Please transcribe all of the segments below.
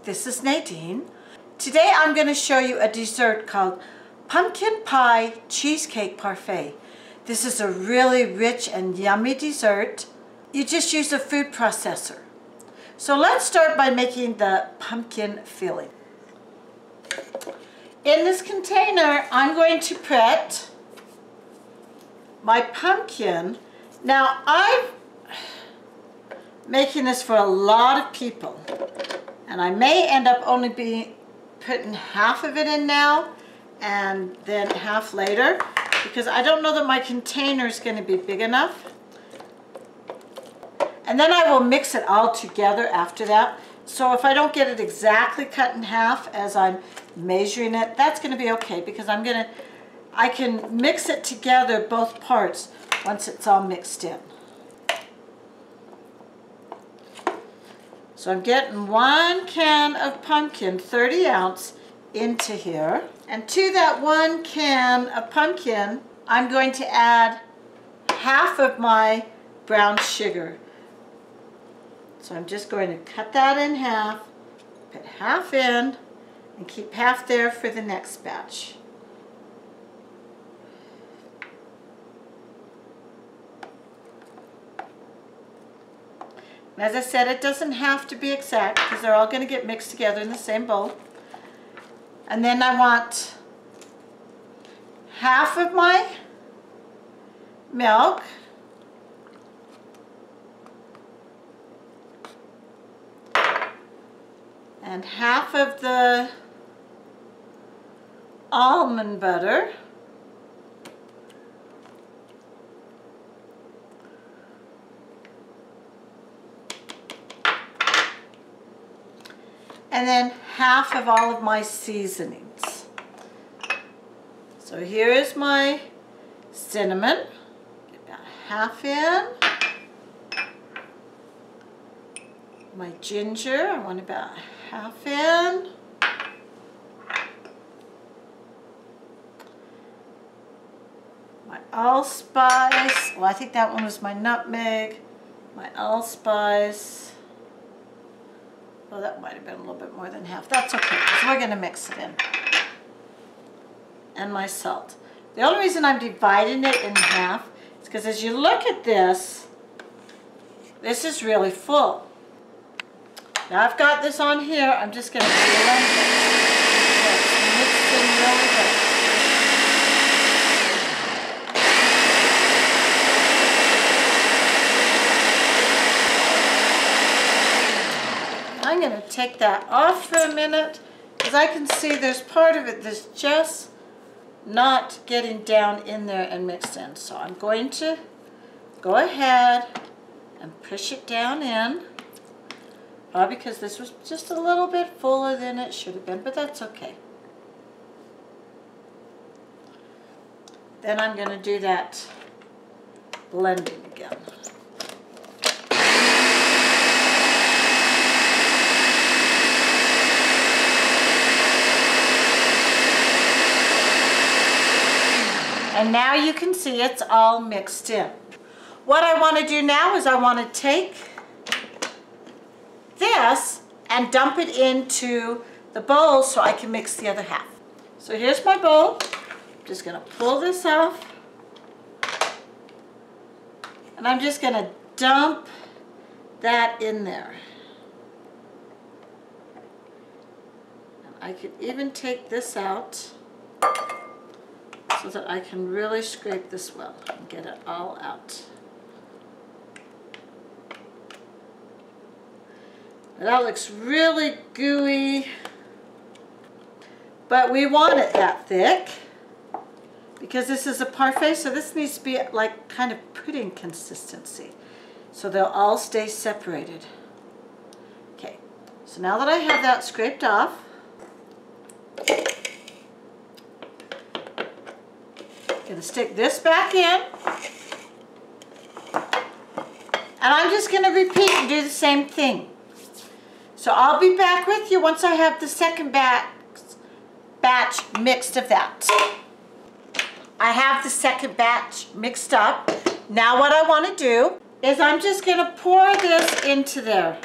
This is Nadine. Today I'm going to show you a dessert called Pumpkin Pie Cheesecake Parfait. This is a really rich and yummy dessert. You just use a food processor. So let's start by making the pumpkin filling. In this container I'm going to put my pumpkin. Now I'm making this for a lot of people, and I may end up only putting half of it in now and then half later, because I don't know that my container is going to be big enough. And then I will mix it all together after that. So if I don't get it exactly cut in half as I'm measuring it, that's going to be okay, because I can mix it together, both parts, once it's all mixed in. So I'm getting 1 can of pumpkin, 30 ounce, into here. And to that 1 can of pumpkin, I'm going to add half of my brown sugar. So I'm just going to cut that in half, put half in, and keep half there for the next batch. As I said, it doesn't have to be exact, because they're all going to get mixed together in the same bowl. And then I want half of my milk, and half of the almond butter, and then half of all of my seasonings. So here is my cinnamon, about half in. My ginger, I want about half in. My allspice, well, I think that one was my nutmeg. My allspice. Well, that might have been a little bit more than half. That's okay, because we're going to mix it in. And my salt. The only reason I'm dividing it in half is because as you look at this, this is really full. Now I've got this on here. I'm just going to blend it. So it's mixed in really good. I'm going to take that off for a minute, because I can see there's part of it that's just not getting down in there and mixed in. So I'm going to go ahead and push it down in, probably because this was just a little bit fuller than it should have been, but that's okay. Then I'm going to do that blending again. And now you can see it's all mixed in. What I want to do now is I want to take this and dump it into the bowl so I can mix the other half. So here's my bowl. I'm just going to pull this off. And I'm just going to dump that in there. And I could even take this out, so that I can really scrape this well and get it all out. That looks really gooey, but we want it that thick because this is a parfait, so this needs to be like kind of pudding consistency, so they'll all stay separated. Okay, so now that I have that scraped off, I'm going to stick this back in, and I'm just going to repeat and do the same thing. So I'll be back with you once I have the second batch mixed of that. I have the second batch mixed up. Now what I want to do is I'm just going to pour this into there.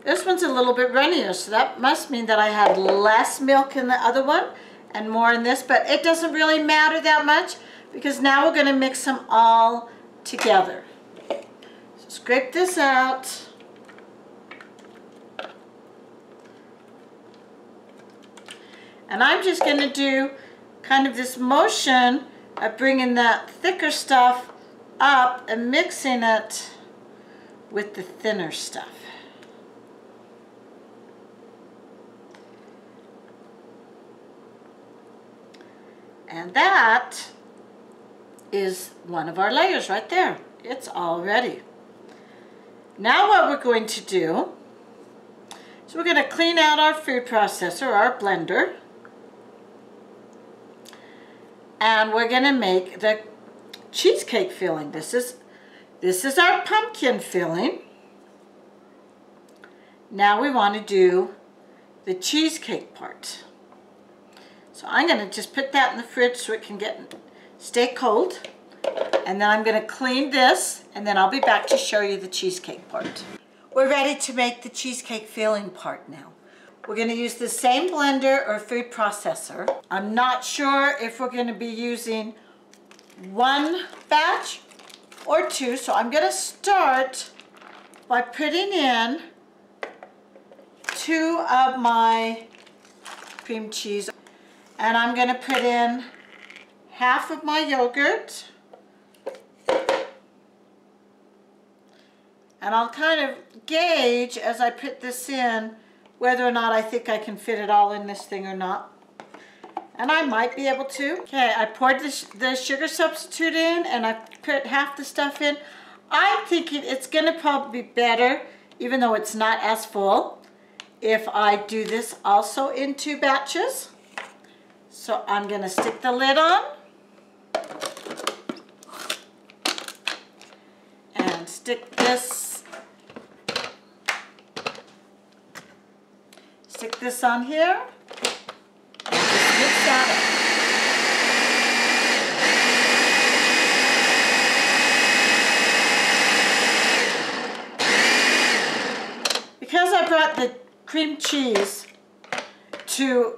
This one's a little bit runnier, so that must mean that I had less milk in the other one and more in this, but it doesn't really matter that much because now we're going to mix them all together. So scrape this out. And I'm just going to do kind of this motion of bringing that thicker stuff up and mixing it with the thinner stuff. And that is one of our layers right there. It's all ready. Now what we're going to do is we're going to clean out our food processor, our blender, and we're going to make the cheesecake filling. This is our pumpkin filling. Now we want to do the cheesecake part. So I'm going to just put that in the fridge so it can stay cold. And then I'm going to clean this, and then I'll be back to show you the cheesecake part. We're ready to make the cheesecake filling part now. We're going to use the same blender or food processor. I'm not sure if we're going to be using one batch or two, so I'm going to start by putting in 2 of my cream cheese. And I'm going to put in half of my yogurt. And I'll kind of gauge as I put this in whether or not I think I can fit it all in this thing or not. And I might be able to. Okay, I poured the sugar substitute in and I put half the stuff in. I'm thinking it's going to probably be better, even though it's not as full, if I do this also in 2 batches. So I'm going to stick the lid on and stick this on here and just mix that up. Because I brought the cream cheese to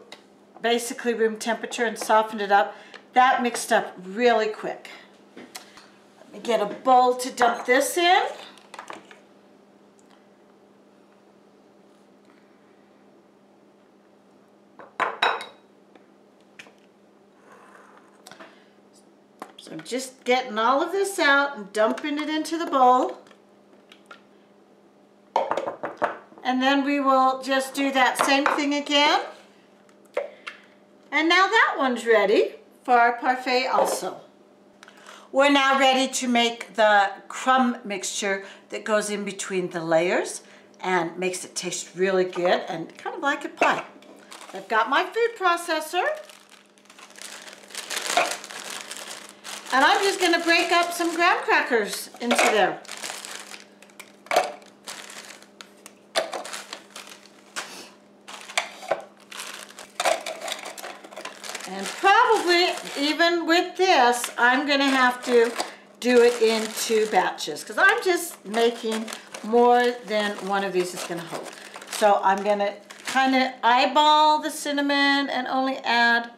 basically room temperature and softened it up, that mixed up really quick. Let me get a bowl to dump this in. So I'm just getting all of this out and dumping it into the bowl. And then we will just do that same thing again. And now that one's ready for our parfait also. We're now ready to make the crumb mixture that goes in between the layers and makes it taste really good and kind of like a pie. I've got my food processor. And I'm just going to break up some graham crackers into there. And probably, even with this, I'm going to have to do it in 2 batches because I'm just making more than one of these is going to hold. So I'm going to kind of eyeball the cinnamon and only add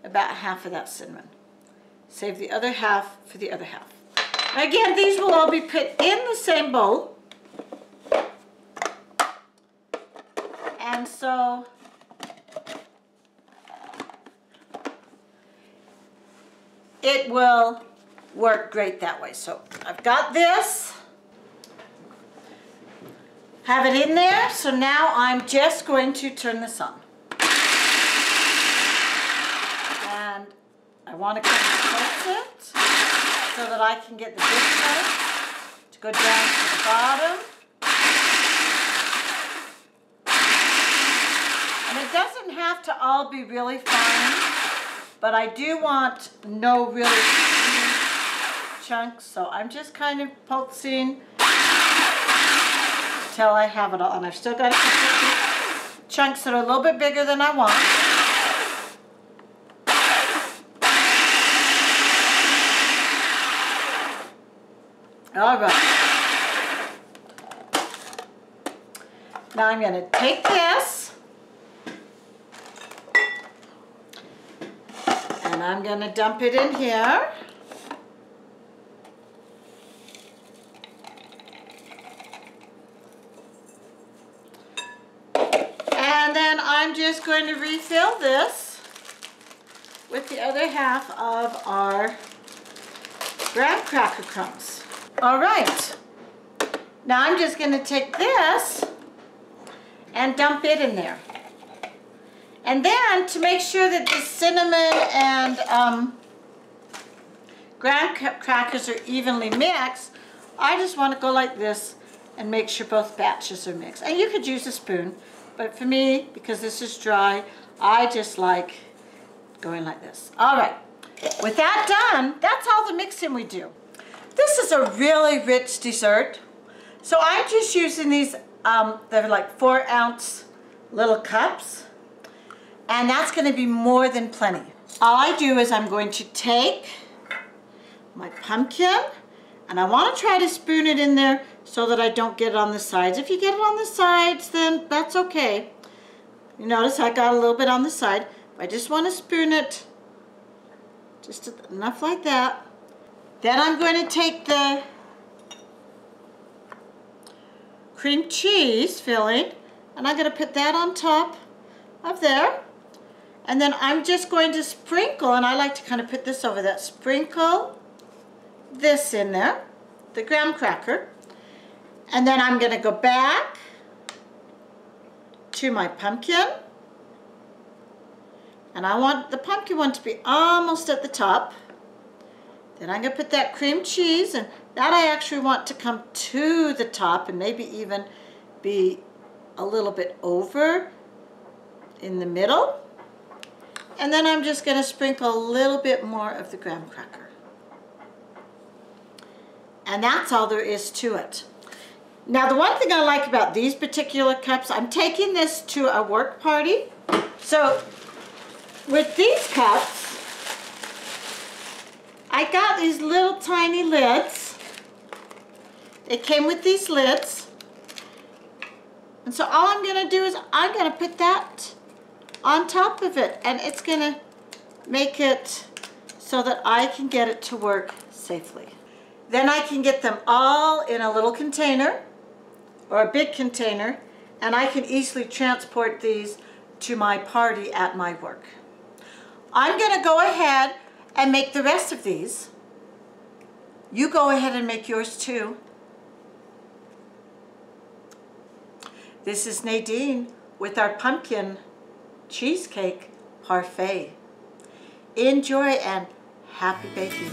about half of that cinnamon. Save the other half for the other half. Again, these will all be put in the same bowl. And so it will work great that way. So I've got this, have it in there. So now I'm just going to turn this on. And I want to kind of close it so that I can get the big part to go down to the bottom. And it doesn't have to all be really fine, but I do want no really chunks, so I'm just kind of pulsing till I have it all. And I've still got a couple of chunks that are a little bit bigger than I want. All right. Now I'm going to take this and I'm going to dump it in here. And then I'm just going to refill this with the other half of our graham cracker crumbs. All right. Now I'm just going to take this and dump it in there. And then to make sure that the cinnamon and graham crackers are evenly mixed, I just want to go like this and make sure both batches are mixed. And you could use a spoon, but for me, because this is dry, I just like going like this. All right, with that done, that's all the mixing we do. This is a really rich dessert. So I'm just using these, they're like 4-ounce little cups. And that's going to be more than plenty. All I do is I'm going to take my pumpkin, and I want to try to spoon it in there so that I don't get it on the sides. If you get it on the sides, then that's okay. You notice I got a little bit on the side. I just want to spoon it just enough like that. Then I'm going to take the cream cheese filling, and I'm going to put that on top of there. And then I'm just going to sprinkle, and I like to kind of put this over that, sprinkle this in there, the graham cracker. And then I'm going to go back to my pumpkin. And I want the pumpkin one to be almost at the top. Then I'm going to put that cream cheese, and that I actually want to come to the top and maybe even be a little bit over in the middle. And then I'm just going to sprinkle a little bit more of the graham cracker. And that's all there is to it. Now, the one thing I like about these particular cups, I'm taking this to a work party. So with these cups, I got these little tiny lids. They came with these lids. And so all I'm going to do is I'm going to put that on top of it, and it's going to make it so that I can get it to work safely. Then I can get them all in a little container or a big container, and I can easily transport these to my party at my work. I'm going to go ahead and make the rest of these. You go ahead and make yours too. This is Nadine with our pumpkin cheesecake parfait. Enjoy and happy baking.